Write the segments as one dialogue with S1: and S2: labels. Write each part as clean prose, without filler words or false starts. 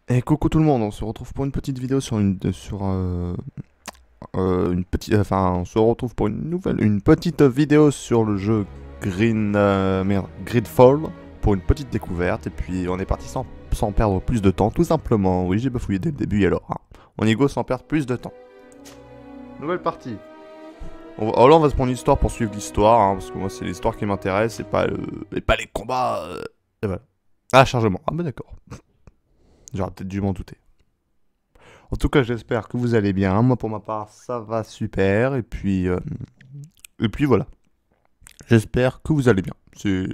S1: Et coucou tout le monde, on se retrouve pour une petite vidéo sur une petite, on se retrouve pour une petite vidéo sur le jeu Greedfall pour une petite découverte. Et puis on est parti sans perdre plus de temps, tout simplement. Oui, j'ai bafouillé dès le début, et alors on y go sans perdre plus de temps. Nouvelle partie. Là on va se prendre l'histoire pour suivre l'histoire, parce que moi c'est l'histoire qui m'intéresse et pas les combats. Et voilà. Ah, chargement. Ah bah d'accord. J'aurais peut-être dû m'en douter. En tout cas, j'espère que vous allez bien. Moi, pour ma part, ça va super. Et puis voilà. J'espère que vous allez bien. C'est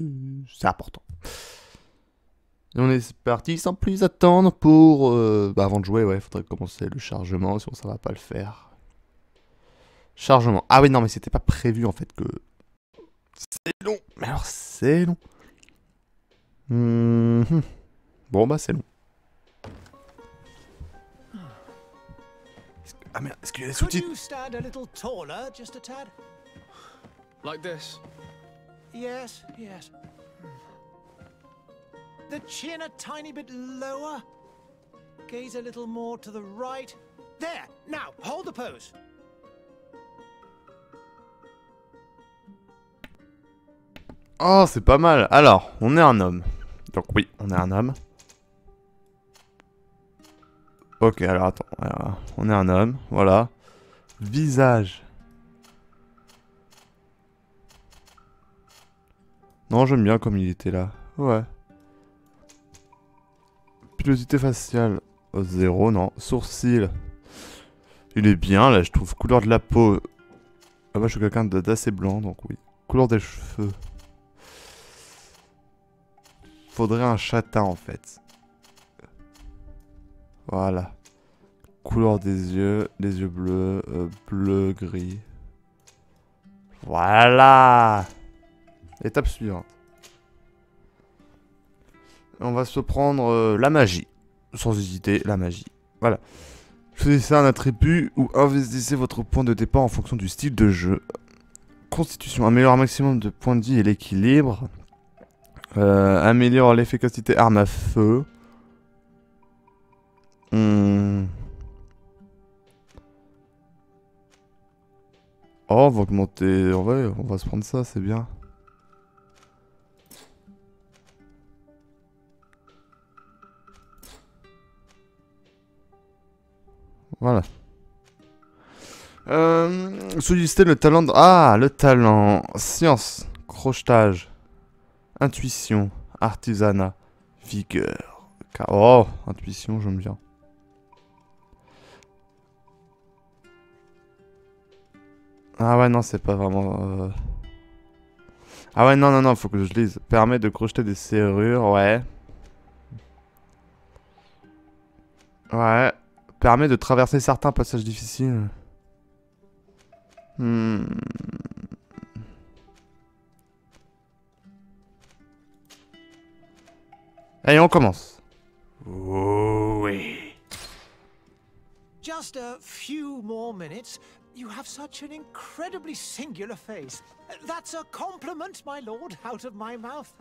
S1: important. Et on est parti sans plus attendre pour... avant de jouer, ouais, faudrait commencer le chargement. Sinon, ça va pas le faire. Chargement. Ah oui, non, mais c'était pas prévu, en fait, que... C'est long. Mais alors, c'est long. Bon, bah, c'est long. Ah merde, est-ce qu'il y a des sous-titres?
S2: Could you stand a little taller, just a tad?
S3: Like this?
S2: Yes, yes. The chin a tiny bit lower. Gaze a little more to the right. There! Now, hold the pose.
S1: Oh, c'est pas mal. Alors, on est un homme. Donc oui, on est un homme. Ok, alors attends. Alors, on est un homme, voilà. Visage. Non, j'aime bien comme il était là. Ouais. Pilosité faciale. 0, non. Sourcil. Il est bien, là, je trouve. Couleur de la peau. Ah, moi, je suis quelqu'un d'assez blanc, donc oui. Couleur des cheveux. Faudrait un châtain, en fait. Voilà. Couleur des yeux, les yeux bleus, bleu, gris. Voilà. Étape suivante. On va se prendre la magie. Sans hésiter, la magie. Voilà. Choisissez un attribut ou investissez votre point de départ en fonction du style de jeu. Constitution. Améliore un maximum de points de vie et l'équilibre. Améliore l'efficacité arme à feu. Oh, on va augmenter... on va se prendre ça, c'est bien. Voilà. Solliciter le talent... Ah, le talent. Science. Crochetage. Intuition. Artisanat. Vigueur. Oh, intuition, j'aime bien. Ah ouais, non, c'est pas vraiment... Ah ouais, non, faut que je lise. Permet de crocheter des serrures, ouais. Ouais. Permet de traverser certains passages difficiles. Allez, on commence. Oh, oui.
S2: Just a few more minutes. You have such an incredibly singular face. That's a compliment, my lord, out of my mouth.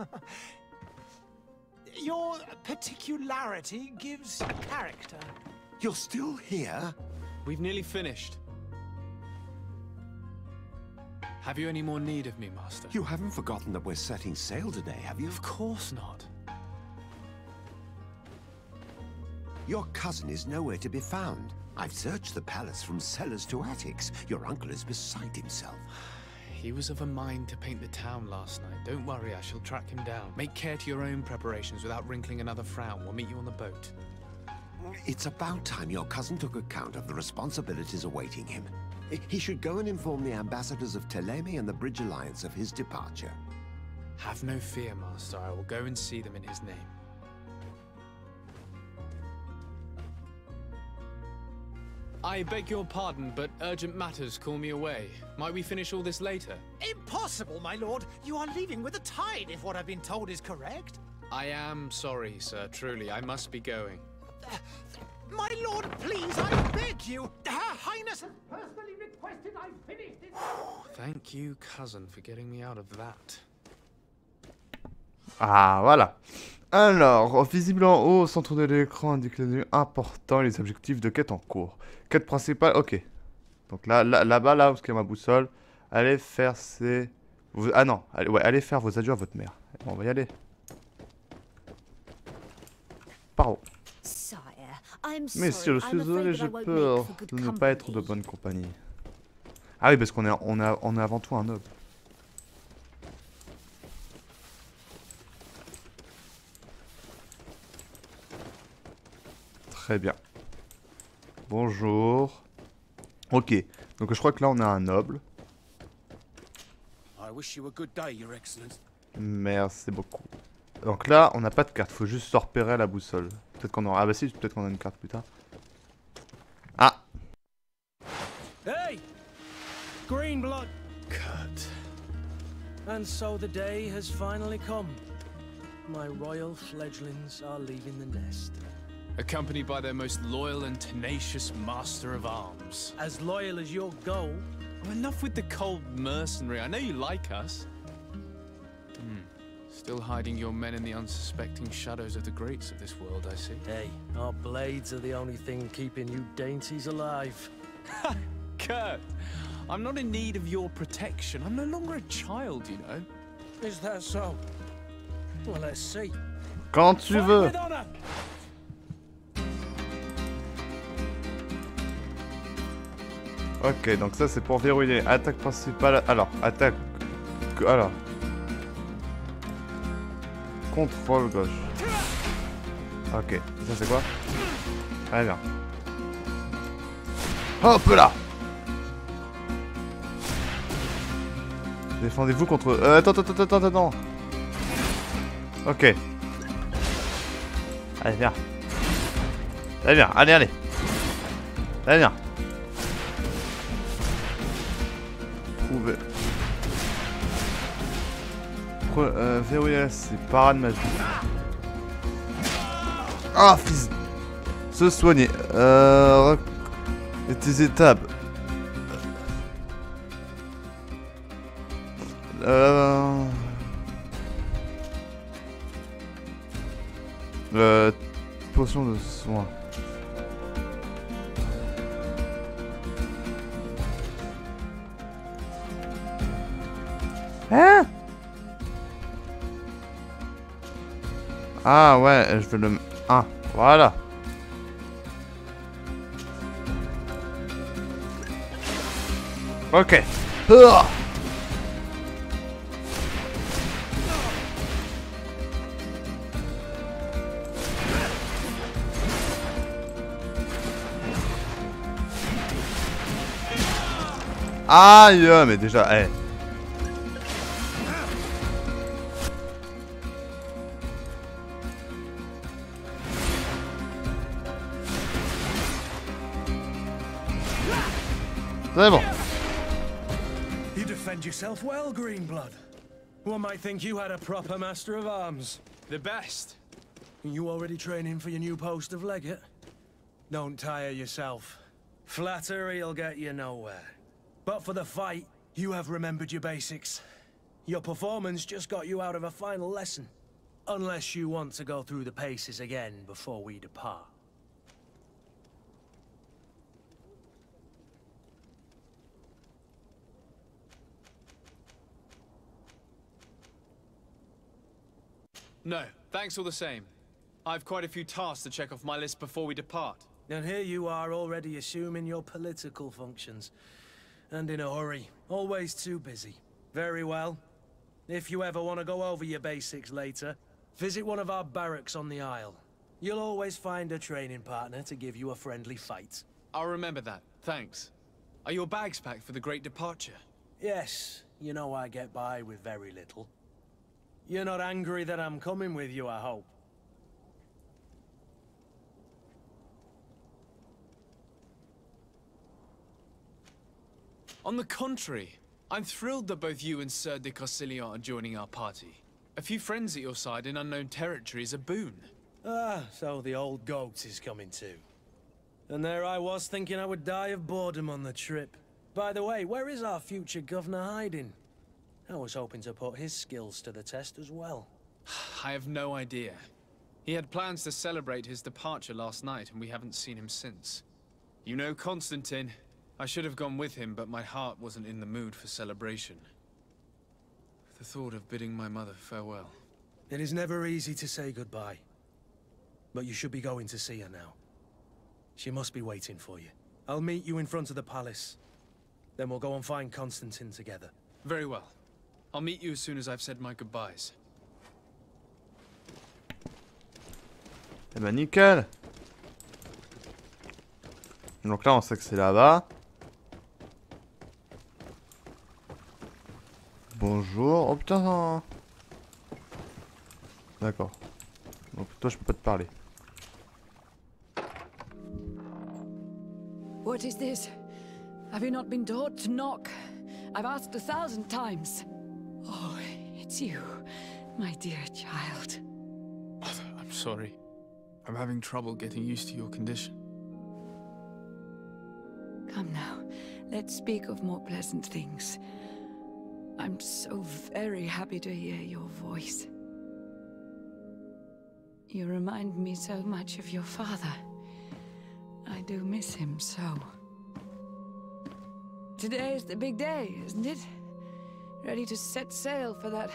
S2: Your particularity gives a character.
S4: You're still here?
S3: We've nearly finished. Have you any more need of me, Master?
S4: You haven't forgotten that we're setting sail today, have you?
S3: Of course not.
S4: Your cousin is nowhere to be found. I've searched the palace from cellars to attics. Your uncle is beside himself.
S3: He was of a mind to paint the town last night. Don't worry, I shall track him down. Make care to your own preparations without wrinkling another frown. We'll meet you on the boat.
S4: It's about time your cousin took account of the responsibilities awaiting him. He should go and inform the ambassadors of Teleme and the Bridge Alliance of his departure.
S3: Have no fear, Master. I will go and see them in his name. I beg your pardon, but urgent matters call me away. Might we finish all this later?
S2: Impossible, my lord. You are leaving with the tide, if what I've been told is correct.
S3: I am sorry, sir. Truly, I must be going.
S2: My lord, please, I beg you. Her Highness has personally requested I finish this.
S3: Thank you, cousin, for getting me out of that.
S1: Ah, voilà. Alors, visible en haut, au centre de l'écran indique les menus importants et les objectifs de quête en cours. Quête principale, ok. Donc là-bas, là où il y a ma boussole, allez faire ces... Ah non, allez faire vos adieux à votre mère. Bon, on va y aller. Par où? Mais si je suis désolé, j'ai peur de ne pas être de bonne compagnie. Ah oui, parce qu'on est avant tout un noble. Très bien. Bonjour. Ok, donc je crois que là on a un noble. Merci beaucoup. Donc là, on n'a pas de carte, faut juste se repérer à la boussole. Peut-être qu'on aura... Ah bah si, peut-être qu'on a une carte plus tard. Ah!
S5: Hey! Green blood! Cut. And so the day has finally come. My royal fledglings are leaving the nest.
S3: Accompanied by their most loyal and tenacious master of arms.
S5: As loyal as your goal.
S3: Oh, enough with the cold mercenary. I know you like us. Still hiding your men in the unsuspecting shadows of the greats of this world, I see.
S5: Hey, our blades are the only thing keeping you dainties alive.
S3: Ha! Kurt! I'm not in need of your protection. I'm no longer a child, you know.
S5: Is that so? Well, let's see.
S1: Quand tu veux. Ok, donc ça c'est pour verrouiller. Attaque principale. Alors, attaque. Alors. Contrôle gauche. Ok, ça c'est quoi? Très bien. Hop là! Défendez-vous contre... attends. Ok. Allez, viens. Allez, viens. Allez. Allez, viens. Trouver. Verrouiller, c'est parade magique. Ah, fils. Se soigner. Et tes étapes. Potion de soin. Hein? Ah ouais, je vais le... Ah, voilà. Ok. Aïe, mais déjà, eh. C'est bon.
S5: You defend yourself well, Greenblood. One might think you had a proper master of arms.
S3: The best.
S5: You already training for your new post of legate? Don't tire yourself. Flattery'll get you nowhere. But for the fight, you have remembered your basics. Your performance just got you out of a final lesson. Unless you want to go through the paces again before we depart.
S3: No, thanks all the same. I've quite a few tasks to check off my list before we depart.
S5: And here you are already assuming your political functions. And in a hurry. Always too busy. Very well. If you ever want to go over your basics later, visit one of our barracks on the Isle. You'll always find a training partner to give you a friendly fight.
S3: I'll remember that, thanks. Are your bags packed for the great departure?
S5: Yes, you know I get by with very little. You're not angry that I'm coming with you, I hope. On
S3: the contrary, I'm thrilled that both you and Sir de Corsilion are joining our party. A few friends at your side in unknown territory is a boon.
S5: Ah, so the old goat is coming too. And there I was thinking I would die of boredom on the trip. By the way, where is our future governor hiding? I was hoping to put his skills to the test as well.
S3: I have no idea. He had plans to celebrate his departure last night, and we haven't seen him since. You know Constantine. I should have gone with him, but my heart wasn't in the mood for celebration. The thought of bidding my mother farewell.
S5: It is never easy to say goodbye. But you should be going to see her now. She must be waiting for you. I'll meet you in front of the palace. Then we'll go and find Constantine together.
S3: Very well. I'll meet you as soon as I've said my goodbyes.
S1: Eh ben nickel. Donc là on sait que c'est là-bas. Bonjour. Oh putain non. D'accord. Donc toi je peux pas te parler.
S6: What is this? Have you not been taught to knock? I've asked 1,000 times. Oh, it's you, my dear child.
S3: Mother, I'm sorry. I'm having trouble getting used to your condition.
S6: Come now, let's speak of more pleasant things. I'm so very happy to hear your voice. You remind me so much of your father. I do miss him so. Today is the big day, isn't it? Ready to set sail for that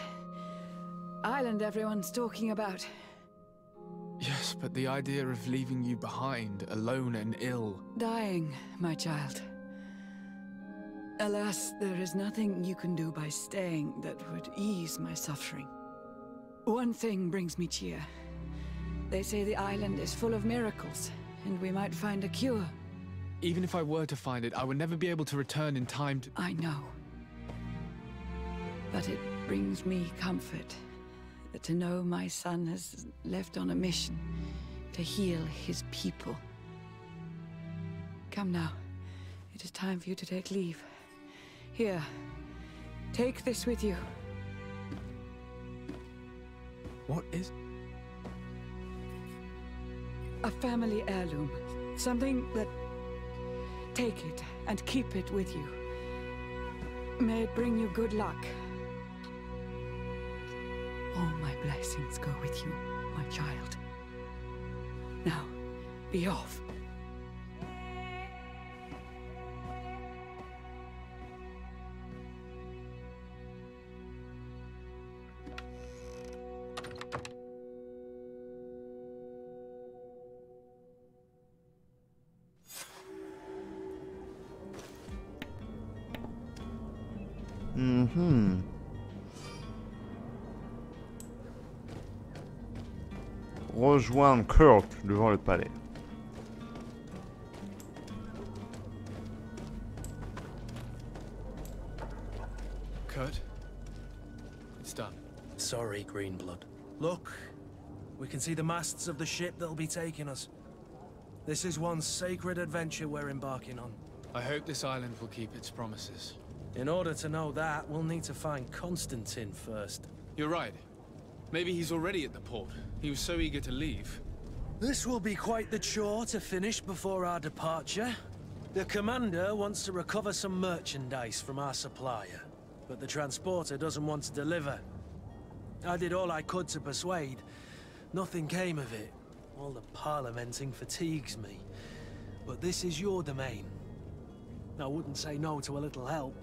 S6: island everyone's talking about.
S3: Yes, but the idea of leaving you behind, alone and ill...
S6: Dying, my child. Alas, there is nothing you can do by staying that would ease my suffering. One thing brings me cheer. They say the island is full of miracles, and we might find a cure.
S3: Even if I were to find it, I would never be able to return in time to...
S6: I know. But it brings me comfort to know my son has left on a mission to heal his people. Come now. It is time for you to take leave. Here, take this with you.
S3: What is...
S6: A family heirloom. Something that... Take it and keep it with you. May it bring you good luck. All my blessings go with you, my child. Now, be off.
S1: Rejoindre Kurt devant le palais.
S3: Kurt? It's done.
S5: Sorry, Greenblood. Look, we can see the masts of the ship that'll be taking us. This is one sacred adventure we're embarking on.
S3: I hope this island will keep its promises.
S5: In order to know that, we'll need to find Constantine first.
S3: You're right. Maybe he's already at the port. He was so eager to leave.
S5: This will be quite the chore to finish before our departure. The commander wants to recover some merchandise from our supplier, but the transporter doesn't want to deliver. I did all I could to persuade. Nothing came of it. All the parliamenting fatigues me. But this is your domain. I wouldn't say no to a little help.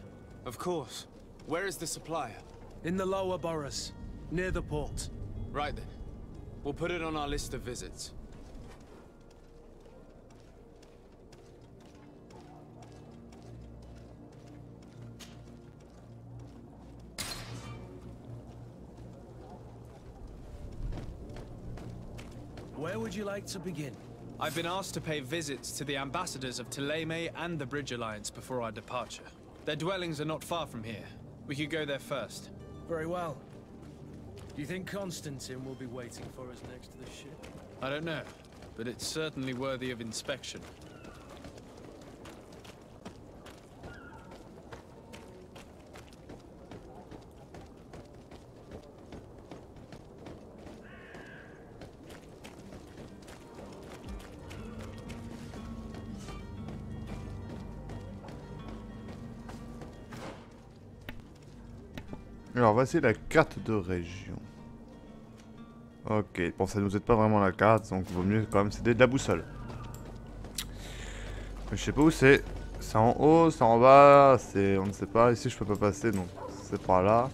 S3: Of course. Where is the supplier?
S5: In the lower boroughs, near the port.
S3: Right then. We'll put it on our list of visits.
S5: Where would you like to begin?
S3: I've been asked to pay visits to the ambassadors of Thélème and the Bridge Alliance before our departure. Their dwellings are not far from here. We could go there first.
S5: Very well. Do you think Constantine will be waiting for us next to the ship?
S3: I don't know, but it's certainly worthy of inspection.
S1: Alors voici la carte de région. Ok, bon ça nous aide pas vraiment la carte, donc vaut mieux quand même s'aider de la boussole. Je sais pas où c'est. C'est en haut, c'est en bas, c'est... on ne sait pas. Ici je peux pas passer, donc c'est par là.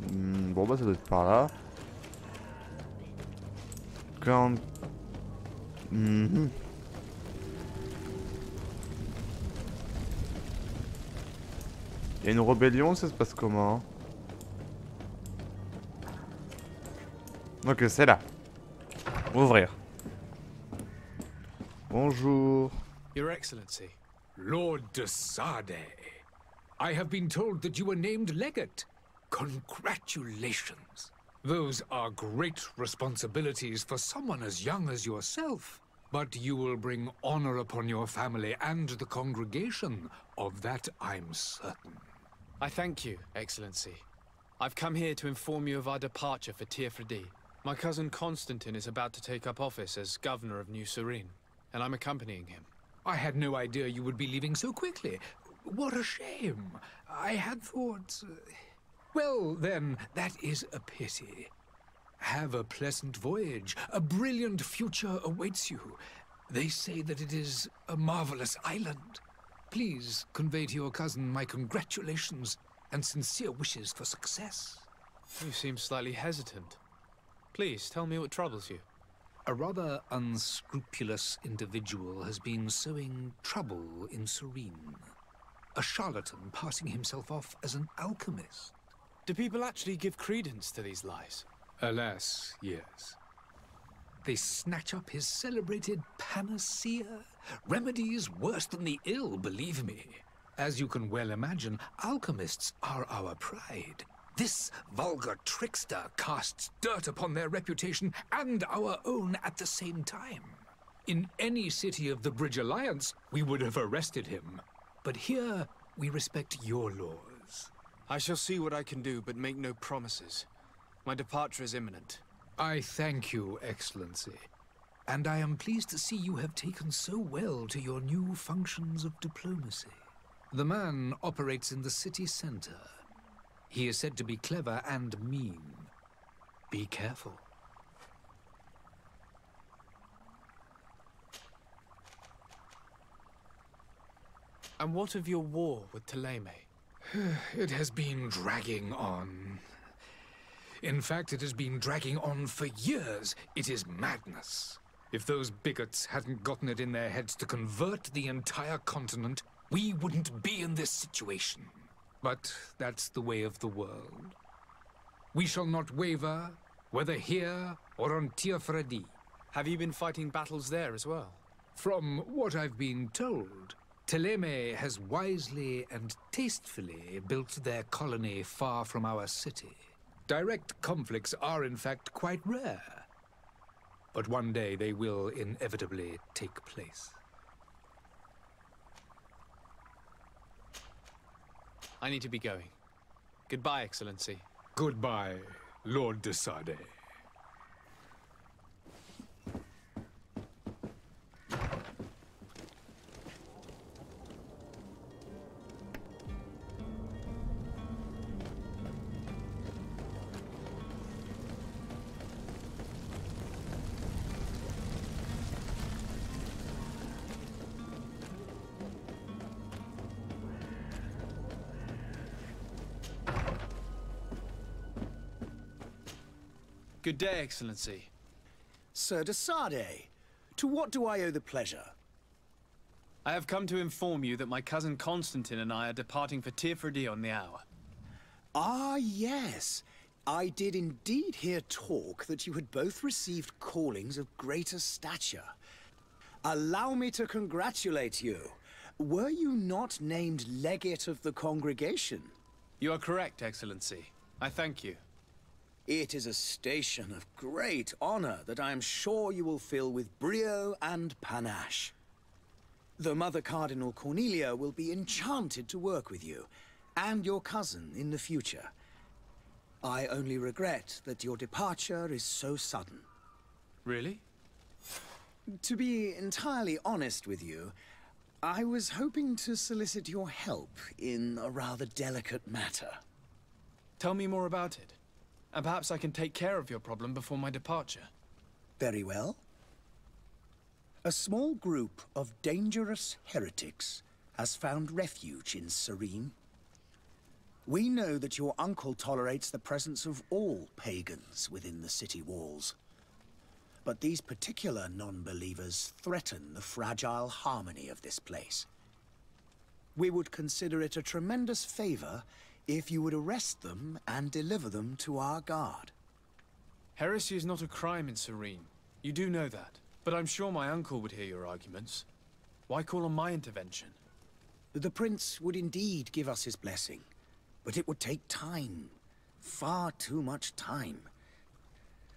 S1: Bon bah ça doit être par là. Quand... Il y a une rébellion, ça se passe comment? Ok, c'est là. Ouvrir. Bonjour.
S3: Your Excellency.
S7: Lord de Sade, I have been told that you were named legate. Congratulations. Those are great responsibilities for someone as young as yourself. But you will bring honor upon your family and the congregation. Of that I'm certain.
S3: I thank you, Excellency. I've come here to inform you of our departure for Tearfredi. My cousin Constantine is about to take up office as governor of New Serene, and I'm accompanying him.
S7: I had no idea you would be leaving so quickly. What a shame. I had thought... Well, then, that is a pity. Have a pleasant voyage. A brilliant future awaits you. They say that it is a marvelous island. Please convey to your cousin my congratulations and sincere wishes for success.
S3: You seem slightly hesitant. Please, tell me what troubles you.
S7: A rather unscrupulous individual has been sowing trouble in Serene. A charlatan passing himself off as an alchemist.
S3: Do people actually give credence to these lies?
S7: Alas, yes. They snatch up his celebrated panacea. Remedies worse than the ill, believe me. As you can well imagine, alchemists are our pride. This vulgar trickster casts dirt upon their reputation and our own at the same time. In any city of the Bridge Alliance, we would have arrested him. But here, we respect your laws.
S3: I shall see what I can do, but make no promises. My departure is imminent.
S7: I thank you, Excellency. And I am pleased to see you have taken so well to your new functions of diplomacy. The man operates in the city center. He is said to be clever and mean. Be careful.
S3: And what of your war with Thélème?
S7: It has been dragging on. In fact, it has been dragging on for years. It is madness. If those bigots hadn't gotten it in their heads to convert the entire continent, we wouldn't be in this situation. But that's the way of the world. We shall not waver, whether here or on Tearfredi.
S3: Have you been fighting battles there as well?
S7: From what I've been told, Thélème has wisely and tastefully built their colony far from our city. Direct conflicts are in fact quite rare. But one day they will inevitably take place.
S3: I need to be going. Goodbye, Excellency.
S7: Goodbye, Lord de Sade.
S3: Good day, Excellency.
S8: Sir de Sade, to what do I owe the pleasure?
S3: I have come to inform you that my cousin Constantine and I are departing for Tearfredi on the hour.
S8: Ah, yes. I did indeed hear talk that you had both received callings of greater stature. Allow me to congratulate you. Were you not named legate of the congregation?
S3: You are correct, Excellency. I thank you.
S8: It is a station of great honor that I am sure you will fill with brio and panache. The Mother Cardinal Cornelia will be enchanted to work with you, and your cousin in the future. I only regret that your departure is so sudden.
S3: Really?
S8: To be entirely honest with you, I was hoping to solicit your help in a rather delicate matter.
S3: Tell me more about it, and perhaps I can take care of your problem before my departure.
S8: Very well. A small group of dangerous heretics has found refuge in Serene. We know that your uncle tolerates the presence of all pagans within the city walls. But these particular non-believers threaten the fragile harmony of this place. We would consider it a tremendous favor if you would arrest them and deliver them to our guard.
S3: Heresy is not a crime in Serene. You do know that. But I'm sure my uncle would hear your arguments. Why call on my intervention?
S8: The prince would indeed give us his blessing, but it would take time. Far too much time.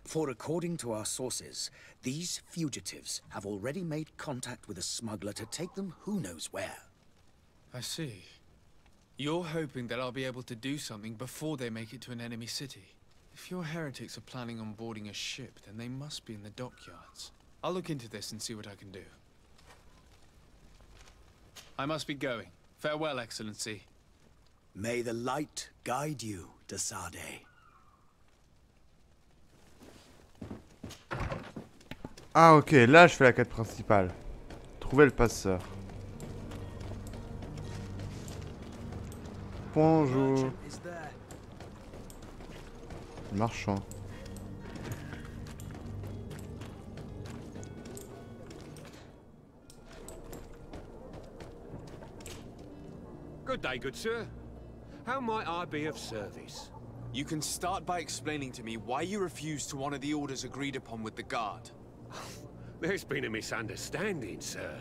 S8: For according to our sources, these fugitives have already made contact with a smuggler to take them who knows where.
S3: I see. You're hoping that I'll be able to do something before they make it to an enemy city. If your heretics are planning on boarding a ship, then they must be in the dockyards. I'll look into this and see what I can do. I must be going. Farewell, Excellency.
S8: May the light guide you, de Sade.
S1: Ah ok, là je fais la quête principale. Trouver le passeur. Bonjour. Marchand.
S9: Good day, good sir. How might I be of service?
S3: You can start by explaining to me why you refused to honor the orders agreed upon with the guard.
S9: There's been a misunderstanding, sir.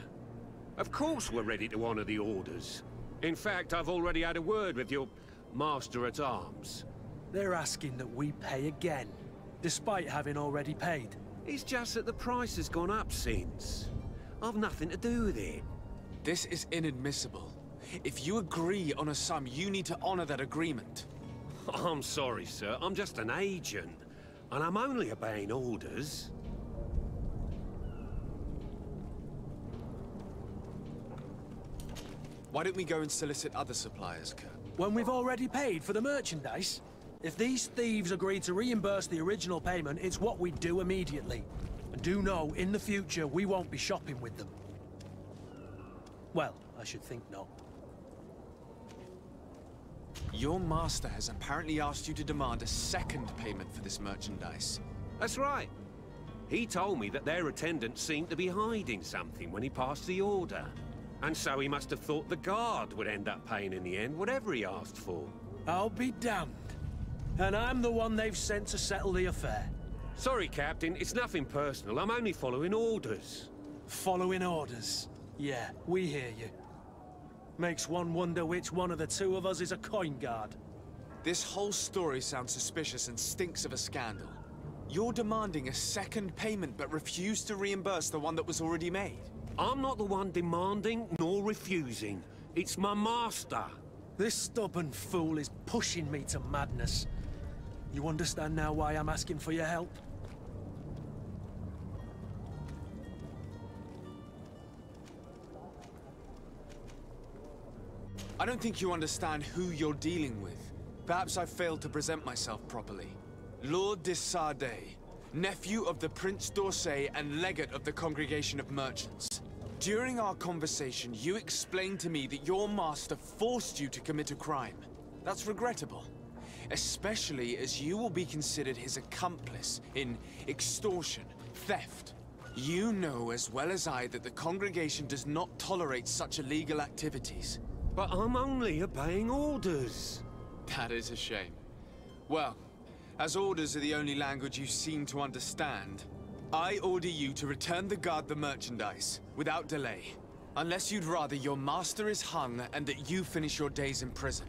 S9: Of course we're ready to honor the orders. In fact, I've already had a word with your master-at-arms.
S5: They're asking that we pay again, despite having already paid.
S9: It's just that the price has gone up since. I've nothing to do with it.
S3: This is inadmissible. If you agree on a sum, you need to honor that agreement.
S9: I'm sorry, sir. I'm just an agent. And I'm only obeying orders.
S3: Why don't we go and solicit other suppliers, Kurt?
S5: When we've already paid for the merchandise? If these thieves agree to reimburse the original payment, it's what we do immediately. And do know, in the future, we won't be shopping with them. Well, I should think not.
S3: Your master has apparently asked you to demand a second payment for this merchandise.
S9: That's right. He told me that their attendant seemed to be hiding something when he passed the order. And so he must have thought the guard would end up paying in the end, whatever he asked for.
S5: I'll be damned. And I'm the one they've sent to settle the affair.
S9: Sorry, Captain, it's nothing personal. I'm only following orders.
S5: Following orders? Yeah, we hear you. Makes one wonder which one of the two of us is a coin guard.
S3: This whole story sounds suspicious and stinks of a scandal. You're demanding a second payment but refuse to reimburse the one that was already made.
S9: I'm not the one demanding nor refusing. It's my master.
S5: This stubborn fool is pushing me to madness. You understand now why I'm asking for your help?
S3: I don't think you understand who you're dealing with. Perhaps I failed to present myself properly. Lord de Sade, nephew of the Prince d'Orsay and legate of the Congregation of Merchants. During our conversation, you explained to me that your master forced you to commit a crime. That's regrettable, especially as you will be considered his accomplice in extortion, theft. You know as well as I that the Congregation does not tolerate such illegal activities.
S9: But I'm only obeying orders.
S3: That is a shame. Well, as orders are the only language you seem to understand, I order you to return the guard the merchandise, without delay. Unless you'd rather your master is hung and that you finish your days in prison.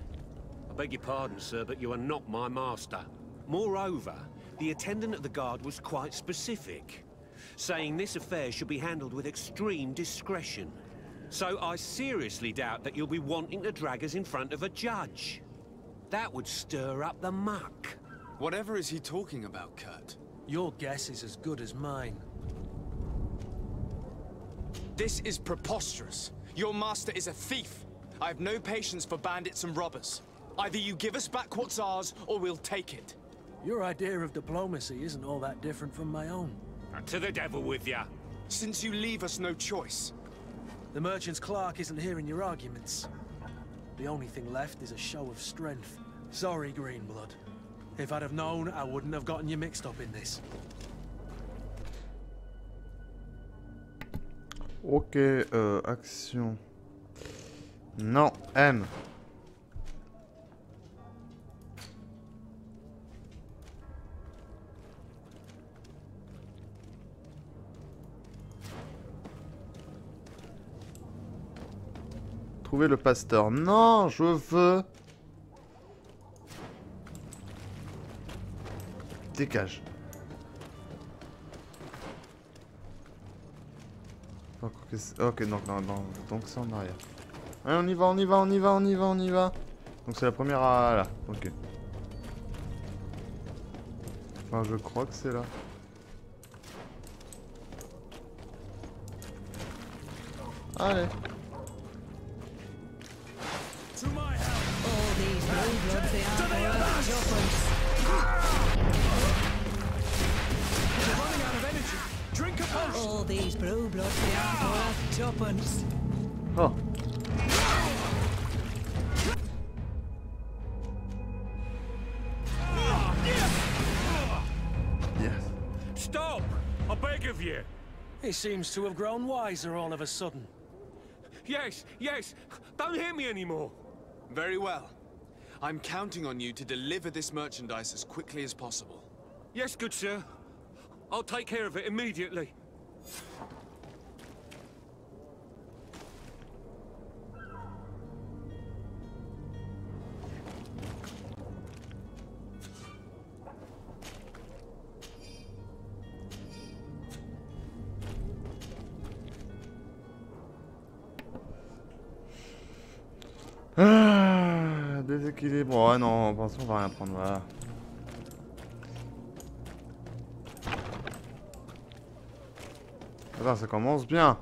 S9: I beg your pardon, sir, but you are not my master. Moreover, the attendant of the guard was quite specific, saying this affair should be handled with extreme discretion. So I seriously doubt that you'll be wanting to drag us in front of a judge. That would stir up the muck.
S3: Whatever is he talking about, Kurt?
S5: Your guess is as good as mine.
S3: This is preposterous.
S10: Your master is a thief. I have no patience for bandits and robbers. Either you give us back what's ours, or we'll take it.
S5: Your idea of diplomacy isn't all that different from my own.
S9: To the devil with ya.
S10: Since you leave us no choice.
S5: The merchant's clerk isn't hearing your arguments. The only thing left is a show of strength. Sorry, Greenblood. If I'd have known, I wouldn't have gotten you mixed up in this.
S1: Ok, action. Non, M. Trouver le pasteur. Non, je veux... Dégage. Ok, non, donc c'est en arrière. Allez, on y va, on y va, on y va, on y va, on y va. Donc c'est la première à là, ok. Enfin, je crois que c'est là. Allez.
S6: All these blue bloods, they aren't worth tuppence.
S1: Oh. Yes.
S9: Stop! I beg of you.
S5: He seems to have grown wiser all of a sudden.
S9: Yes, yes. Don't hit me anymore.
S10: Very well. I'm counting on you to deliver this merchandise as quickly as possible.
S9: Yes, good sir. I'll take care of it immediately.
S1: Ah, déséquilibre. Oh non, pour l'instant on va rien prendre, voilà. Attends, ça commence bien.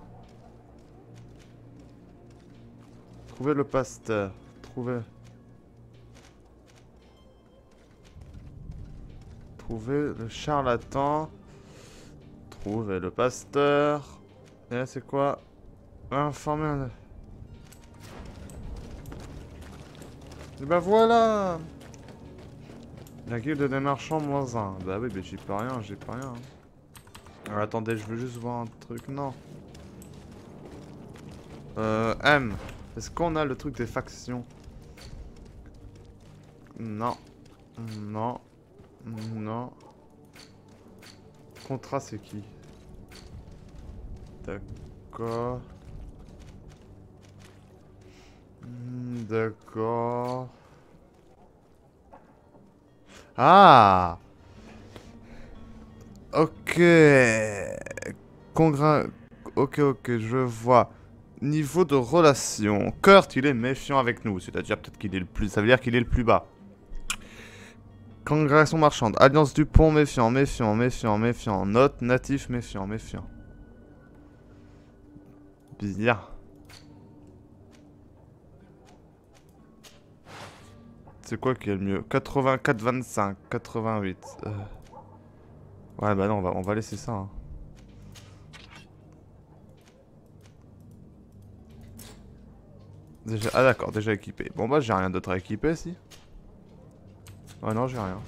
S1: Trouver le pasteur. Trouver le charlatan. Trouver le pasteur. Et là c'est quoi? Informer un... Et bah voilà. La guilde des marchands -1. Bah oui, mais j'y peux rien, j'ai pas rien. Alors, attendez, je veux juste voir un truc, non. M. Est-ce qu'on a le truc des factions? Non. Non. Non. Contrat, c'est qui? D'accord. D'accord. Ah! Ok. Ok, je vois. Niveau de relation. Kurt, il est méfiant avec nous. C'est-à-dire peut-être qu'il est le plus... Ça veut dire qu'il est le plus bas. Congrégation marchande. Alliance du pont, méfiant, méfiant, méfiant, méfiant. Note, natif, méfiant, méfiant. Bien. C'est quoi qui est le mieux? 84, 25, 88. Ouais, bah non, on va laisser ça. Hein. Déjà... Ah d'accord, déjà équipé. Bon bah j'ai rien d'autre à équiper, si. Ouais, non, j'ai rien.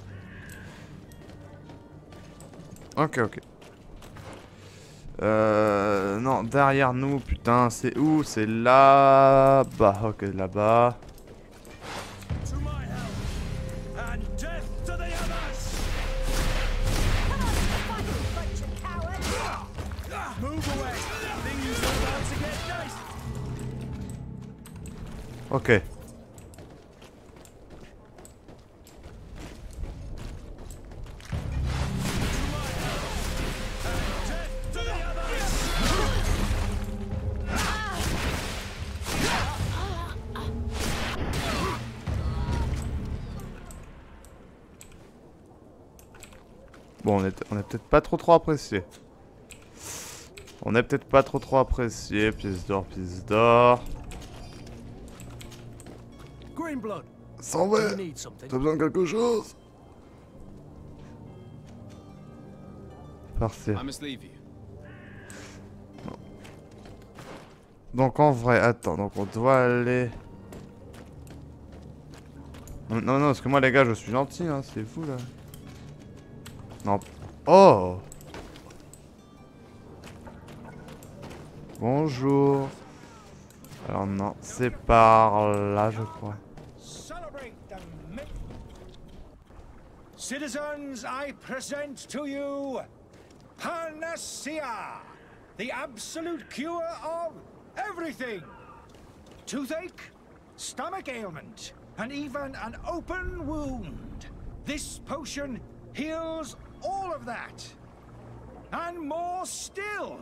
S1: Ok. Non, derrière nous, putain, c'est où? C'est là-bas. Ok, là-bas. Ok. Bon, on est peut-être pas trop apprécié. On n'est peut-être pas trop apprécié. Pièce d'or, pièce d'or.
S5: Greenblood.
S1: S'en va. T'as besoin de quelque chose? Parfait.
S3: I must leave you.
S1: Donc en vrai, attends, donc on doit aller... Non, non, parce que moi les gars, je suis gentil, hein, c'est fou là. Non. Oh! Bonjour. Alors non, c'est par là, je crois.
S5: Citizens, I present to you Panacea, the absolute cure of everything. Toothache, stomach ailment, and even an open wound. This potion heals all of that. And more still,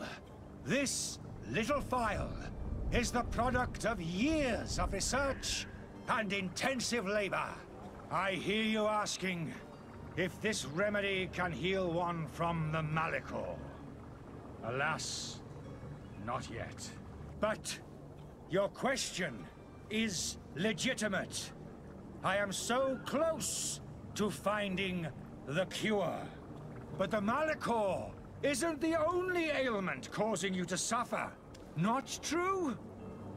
S5: this little phial is the product of years of research and intensive labor. I hear you asking if this remedy can heal one from the Malachor. Alas, not yet. But your question is legitimate. I am so close to finding the cure. But the Malachor isn't the only ailment causing you to suffer. Not true?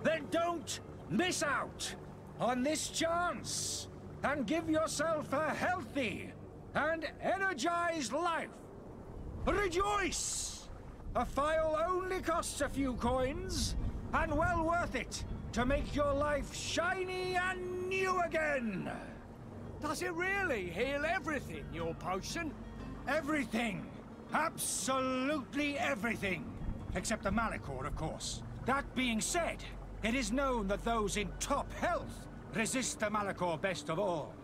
S5: Then don't miss out on this chance and give yourself a healthy and energized life. Rejoice! A phial only costs a few coins, and well worth it to make your life shiny and new again.
S11: Does it really heal everything, your potion?
S5: Everything. Absolutely everything. Except the Malachor, of course. That being said, it is known that those in top health resist the Malachor best of all.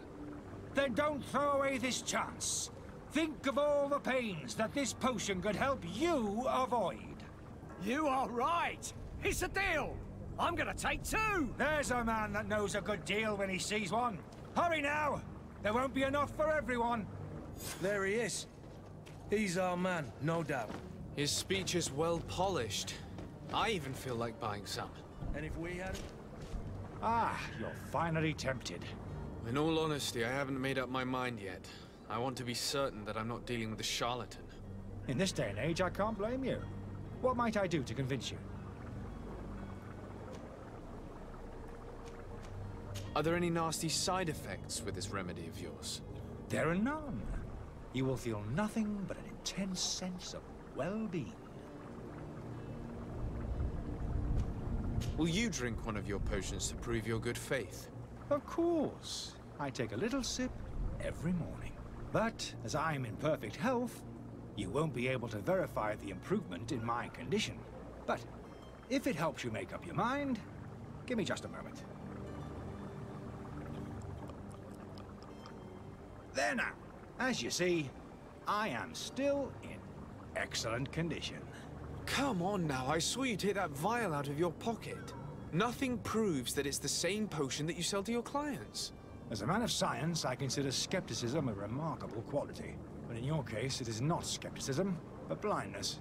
S5: Then don't throw away this chance. Think of all the pains that this potion could help you avoid.
S11: You are right. It's a deal. I'm gonna take two.
S5: There's a man that knows a good deal when he sees one. Hurry now. There won't be enough for everyone.
S12: There he is. He's our man, no doubt.
S3: His speech is well polished. I even feel like buying some.
S12: And if we had...
S5: Ah, you're finally tempted.
S3: In all honesty, I haven't made up my mind yet. I want to be certain that I'm not dealing with a charlatan.
S5: In this day and age, I can't blame you. What might I do to convince you?
S3: Are there any nasty side effects with this remedy of yours?
S5: There are none. You will feel nothing but an intense sense of well-being.
S3: Will you drink one of your potions to prove your good faith?
S5: Of course. I take a little sip every morning. But as I'm in perfect health, you won't be able to verify the improvement in my condition. But if it helps you make up your mind, give me just a moment. There now. As you see, I am still in excellent condition.
S3: Come on now, I saw you take that vial out of your pocket. Nothing proves that it's the same potion that you sell to your clients.
S5: As a man of science, I consider skepticism a remarkable quality. But in your case, it is not skepticism, but blindness.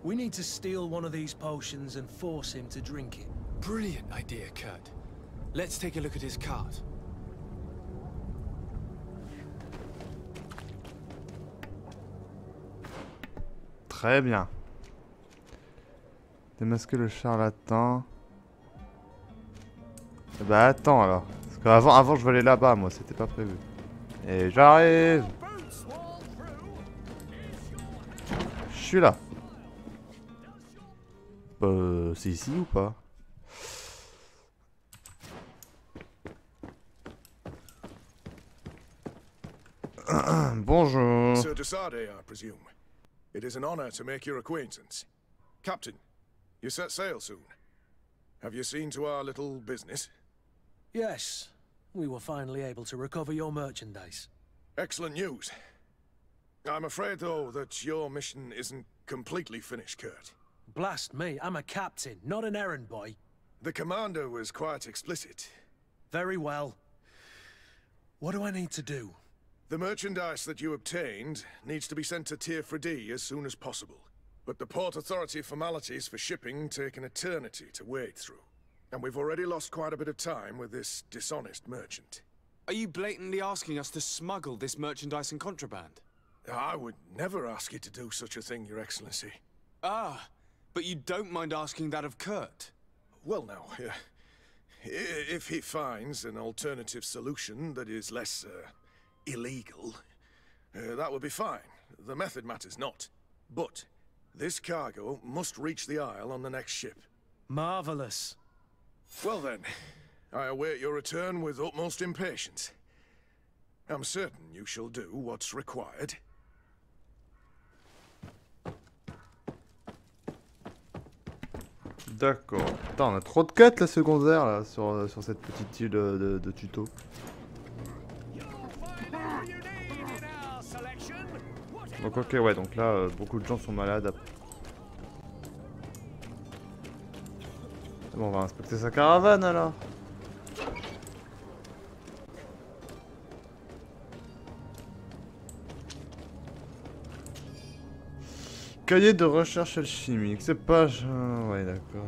S12: We need to steal one of these potions and force him to drink it.
S3: Brilliant idea, Kurt. Let's take a look at his cart.
S1: Très bien. Démasquer le charlatan. Bah attends alors. Parce qu'avant je vais aller là-bas, moi, c'était pas prévu. Et j'arrive. Je suis là. C'est ici ou pas? Bonjour.
S13: Sir Desade, I presume. It is an honor to make your acquaintance. Captain, you set sail soon. Have you seen to our little business?
S12: Yes. We were finally able to recover your merchandise.
S13: Excellent news. I'm afraid, though, that your mission isn't completely finished, Kurt.
S12: Blast me, I'm a captain, not an errand boy.
S13: The commander was quite explicit.
S12: Very well. What do I need to do?
S13: The merchandise that you obtained needs to be sent to Tier 4D as soon as possible. But the Port Authority formalities for shipping take an eternity to wade through. And we've already lost quite a bit of time with this dishonest merchant.
S10: Are you blatantly asking us to smuggle this merchandise and contraband?
S13: I would never ask you to do such a thing, Your Excellency.
S10: Ah, but you don't mind asking that of Kurt?
S13: Well, now, if he finds an alternative solution that is less, illegal, that would be fine. The method matters not. But this cargo must reach the Isle on the next ship.
S12: Marvelous.
S13: Well then, I await your return with utmost impatience. I'm certain you shall do what's required.
S1: D'accord. Putain, on a trop de quêtes là secondaires là sur cette petite île de tuto. Donc ok, ouais, donc là beaucoup de gens sont malades. Bon, on va inspecter sa caravane alors. Cahier de recherche alchimique, c'est pas... ouais, d'accord.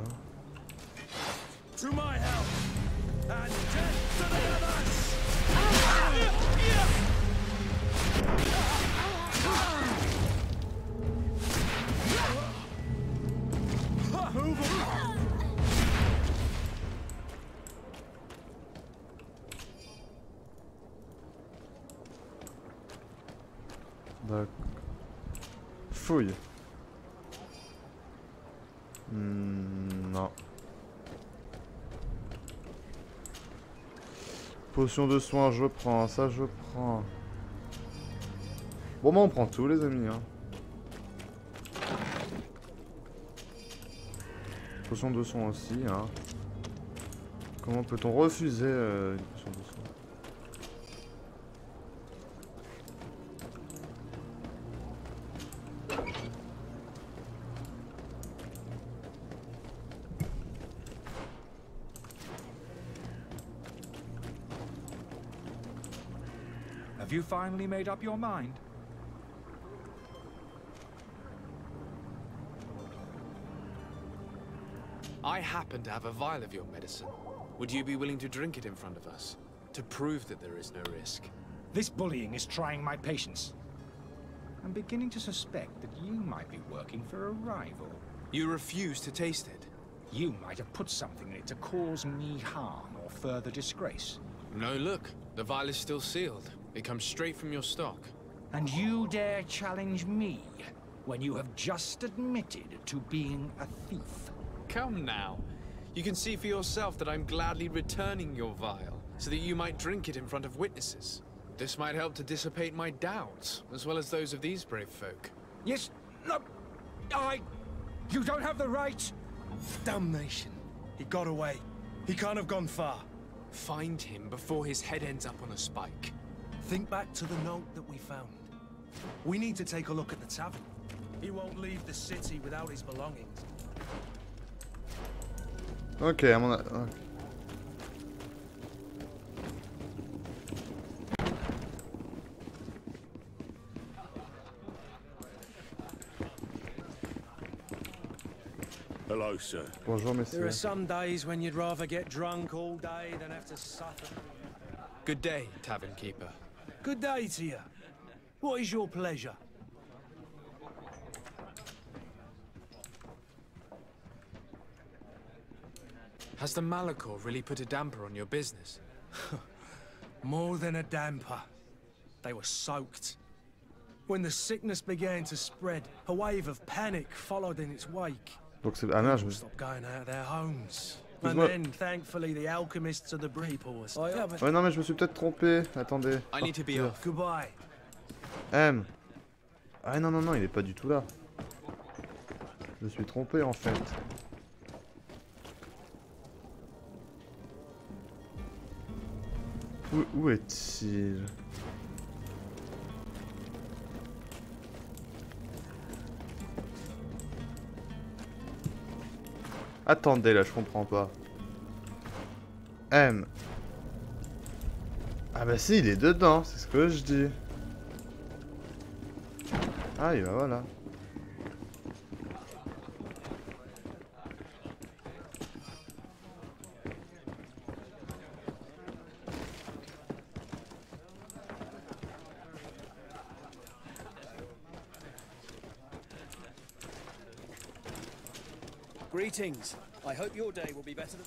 S1: D'accord. Fouille. Non. Potion de soin, je prends. Ça, je prends. Bon, bah, on prend tout, les amis. Hein. Potion de soin aussi. Hein. Comment peut-on refuser une potion de soin?
S14: Have you finally made up your mind?
S3: I happen to have a vial of your medicine. Would you be willing to drink it in front of us? To prove that there is no risk?
S14: This bullying is trying my patience. I'm beginning to suspect that you might be working for a rival.
S3: You refuse to taste it?
S14: You might have put something in it to cause me harm or further disgrace.
S3: No, look. The vial is still sealed. It comes straight from your stock.
S14: And you dare challenge me when you have just admitted to being a thief?
S3: Come now. You can see for yourself that I'm gladly returning your vial, so that you might drink it in front of witnesses. This might help to dissipate my doubts, as well as those of these brave folk.
S14: Yes, no, you don't have the right.
S12: Damnation. He got away. He can't have gone far.
S3: Find him before his head ends up on a spike.
S12: Think back to the note that we found. We need to take a look at the tavern. He won't leave the city without his belongings.
S1: Ok, à mon avis.
S9: Hello, sir.
S1: Bonjour,
S12: There
S1: messieurs.
S12: are some days when you'd rather get drunk all day than have to suffer.
S3: Good day, tavern keeper.
S12: Good day to you. What is your pleasure?
S3: Has the Malachor really put a damper on your business?
S12: More than a damper. They were soaked. When the sickness began to spread, a wave of panic followed in its wake.
S1: Donc c'est... Ah merde, je me...
S12: Stopped going out of their homes. And then, thankfully, the alchemists of the people.
S1: Ouais, non, mais je me suis peut-être trompé. Attendez.
S3: I need to be off.
S12: Goodbye.
S1: M. Ah non, non, non, il est pas du tout là. Je me suis trompé en fait. Où est-il? Attendez, là, je comprends pas. M. Ah bah si, il est dedans, c'est ce que je dis. Ah, et bah voilà.
S8: Greetings. I hope your day will be better than...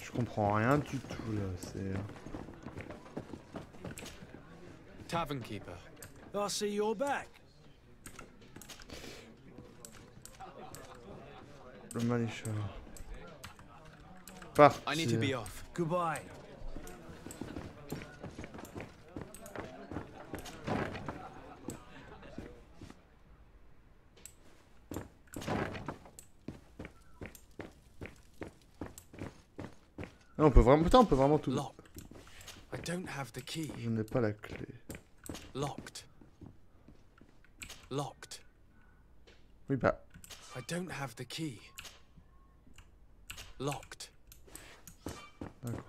S1: Je comprends rien du tout là, c'est...
S3: Tavern keeper.
S12: I see you're back.
S1: Le Malicha. Parti.
S3: I need to be off.
S12: Goodbye.
S1: Ah, on peut vraiment, putain, on peut vraiment tout.
S3: Lock. I don't have the key.
S1: Je n'ai pas la clé.
S3: Locked. Locked.
S1: Oui bah.
S3: I don't have the key. Locked.
S1: D'accord.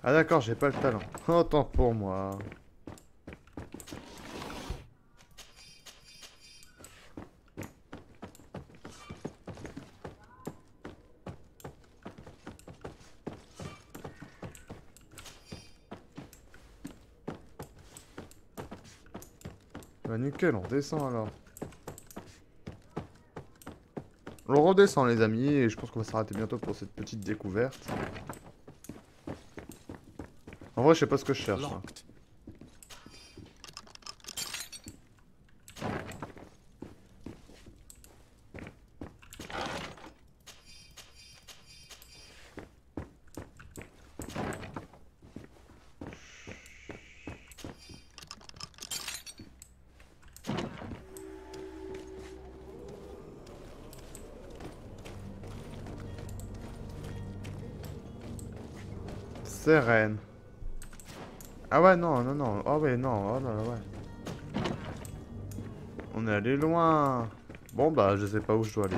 S1: Ah d'accord, j'ai pas le talent. Autant pour moi. Bah nickel, on redescend alors. On redescend les amis et je pense qu'on va s'arrêter bientôt pour cette petite découverte. En vrai je sais pas ce que je cherche. Hein. Sereine. Ah ouais, non, non, non. Ah ouais, non. Oh là là, ouais. On est allé loin. Bon, bah, je sais pas où je dois aller.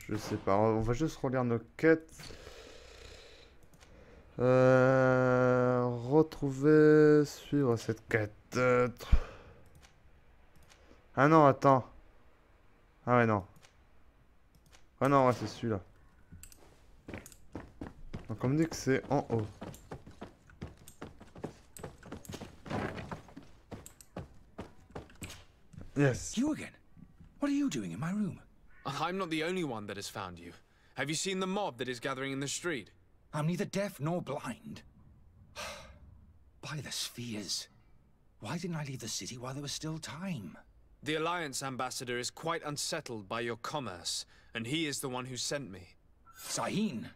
S1: Je sais pas. On va juste relire nos quêtes. Retrouver... Suivre cette quête. Ah non, attends. Ah ouais, non. Ah non, ouais, c'est celui-là. Donc on me dit que c'est en haut. Yes.
S14: You again? What are you doing in my room?
S3: I'm not the only one that has found you. Have you seen the mob that is gathering in the street?
S14: I'm neither deaf nor blind. By the spheres. Why didn't I leave the city while there was still time?
S3: The Alliance ambassador is quite unsettled by your commerce, and he is the one who sent me.
S14: Sahin?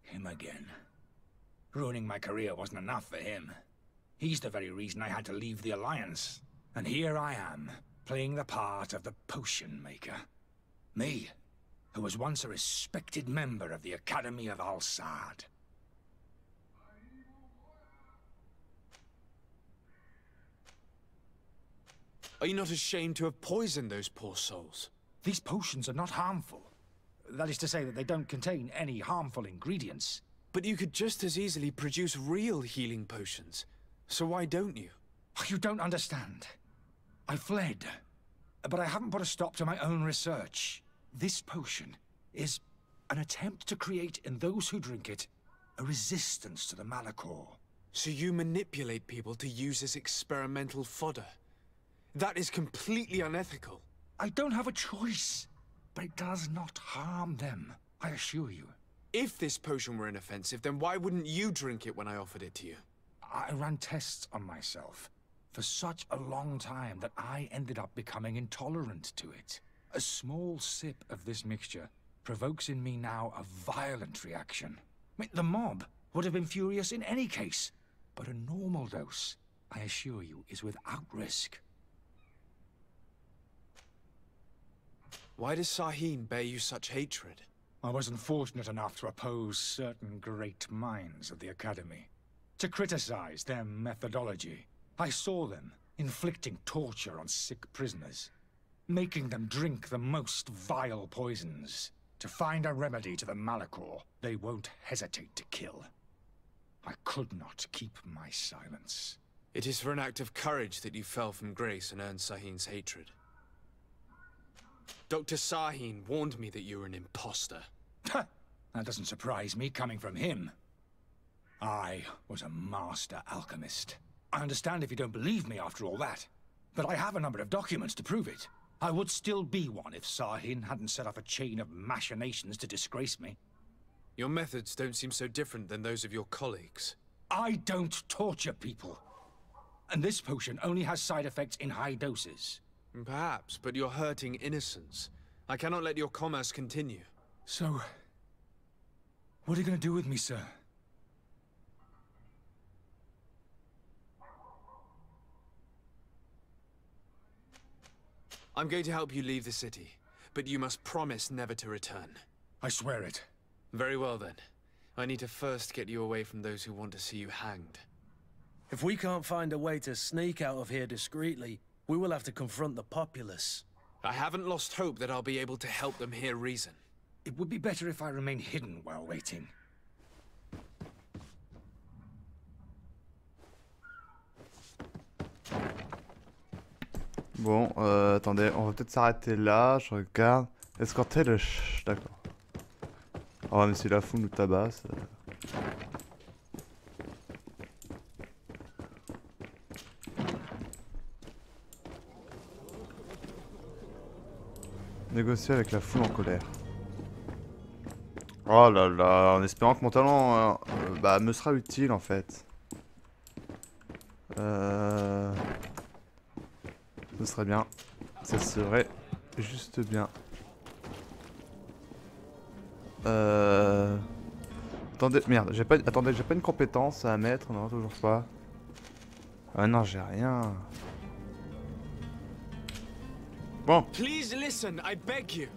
S14: Him again. Ruining my career wasn't enough for him. He's the very reason I had to leave the Alliance. And here I am, playing the part of the potion maker. Me, who was once a respected member of the Academy of Al-Sad.
S3: Are you not ashamed to have poisoned those poor souls?
S14: These potions are not harmful. That is to say that they don't contain any harmful ingredients.
S3: But you could just as easily produce real healing potions. So why don't you?
S14: You don't understand. I fled, but I haven't put a stop to my own research. This potion is an attempt to create in those who drink it a resistance to the Malachor.
S3: So you manipulate people to use as experimental fodder? That is completely unethical.
S14: I don't have a choice, but it does not harm them, I assure you.
S3: If this potion were inoffensive, then why wouldn't you drink it when I offered it to you?
S14: I ran tests on myself for such a long time that I ended up becoming intolerant to it. A small sip of this mixture provokes in me now a violent reaction. I mean, the mob would have been furious in any case, but a normal dose, I assure you, is without risk.
S3: Why does Sahin bear you such hatred?
S14: I wasn't fortunate enough to oppose certain great minds of the Academy. To criticize their methodology. I saw them inflicting torture on sick prisoners. Making them drink the most vile poisons. To find a remedy to the Malachor they won't hesitate to kill. I could not keep my silence.
S3: It is for an act of courage that you fell from grace and earned Sahin's hatred. Dr. Sahin warned me that you were an imposter.
S14: That doesn't surprise me, coming from him. I was a master alchemist. I understand if you don't believe me after all that, but I have a number of documents to prove it. I would still be one if Sahin hadn't set off a chain of machinations to disgrace me.
S3: Your methods don't seem so different than those of your colleagues.
S14: I don't torture people. And this potion only has side effects in high doses.
S3: Perhaps, but you're hurting innocents. I cannot let your commerce continue.
S14: So, what are you going to do with me, sir?
S3: I'm going to help you leave the city, but you must promise never to return.
S14: I swear it.
S3: Very well then. I need to first get you away from those who want to see you hanged.
S12: If we can't find a way to sneak out of here discreetly, we will have to confront the populace.
S3: I haven't lost hope that I'll be able to help them hear reason.
S14: It would be better if I remain hidden while waiting.
S1: Bon, attendez, on va peut-être s'arrêter là, je regarde. Escorter le d'accord. Oh mais si la foule nous tabasse. Négocier avec la foule en colère. Oh là là, en espérant que mon talent me sera utile en fait. Ce serait bien. Ça serait juste bien. Attendez, merde, j'ai pas une compétence à mettre, non, toujours pas. Ah non, j'ai rien. Bon.
S11: Please listen, I beg you.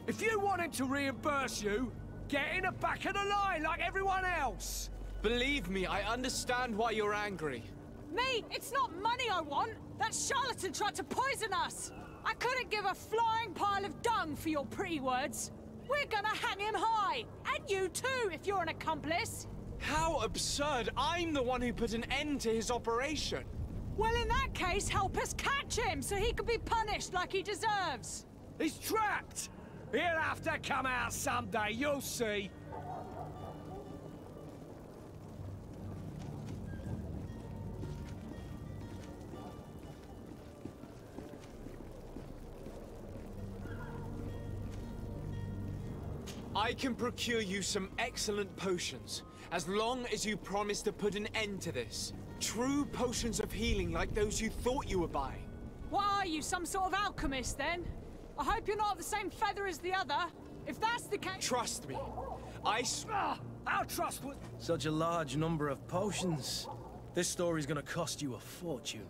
S11: If you want him to reimburse you, get in the back of the line like everyone else.
S10: Believe me, I understand why you're angry.
S15: Me? It's not money I want. That charlatan tried to poison us. I couldn't give a flying pile of dung for your pretty words. We're gonna hang him high. And you too, if you're an accomplice.
S10: How absurd. I'm the one who put an end to his operation.
S15: Well, in that case, help us catch him so he can be punished like he deserves.
S11: He's trapped. He'll have to come out someday, you'll see.
S10: I can procure you some excellent potions, as long as you promise to put an end to this. True potions of healing like those you thought you were buying.
S15: What are you, some sort of alchemist then? I hope you're not the same feather as the other. If that's the case...
S10: Trust me.
S11: I'll trust what...
S12: Such a large number of potions. This story's gonna cost you a fortune.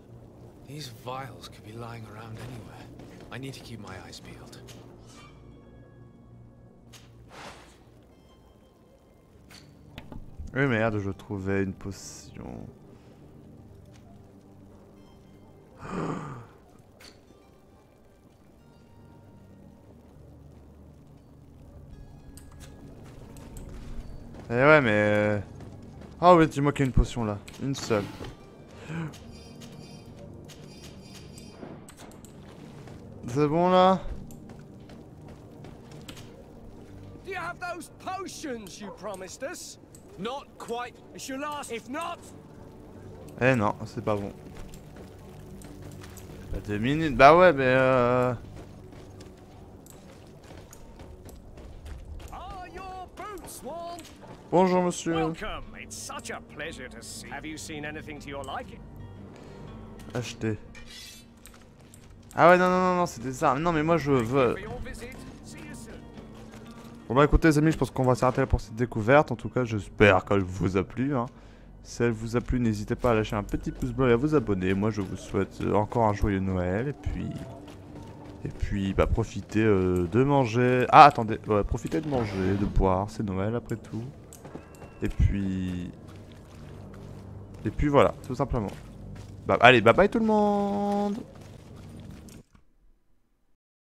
S3: These vials could be lying around anywhere. I need to keep my eyes peeled.
S1: Oui merde, je trouvais une potion. Eh ouais mais... Ah oui, dis-moi qu'il y a une potion là. Une seule. C'est bon là?
S11: Do you have those potions you promised us?
S10: Not quite.
S11: It's your last. If not...
S1: Eh non, c'est pas bon. Bah 2 minutes. Bah ouais mais Bonjour monsieur.
S11: Welcome. It's such a pleasure to see. Have you seen anything to your liking?
S1: Acheter. Ah ouais non non non non c'était ça. Non mais moi je veux. Bon bah écoutez les amis, je pense qu'on va s'arrêter là pour cette découverte. En tout cas j'espère qu'elle vous a plu hein. Si elle vous a plu, n'hésitez pas à lâcher un petit pouce bleu et à vous abonner. Moi je vous souhaite encore un joyeux Noël et puis bah profitez de manger. Ah attendez, ouais, profitez de manger, de boire, c'est Noël après tout. Et puis voilà, tout simplement. Bah allez, bye bye tout le monde.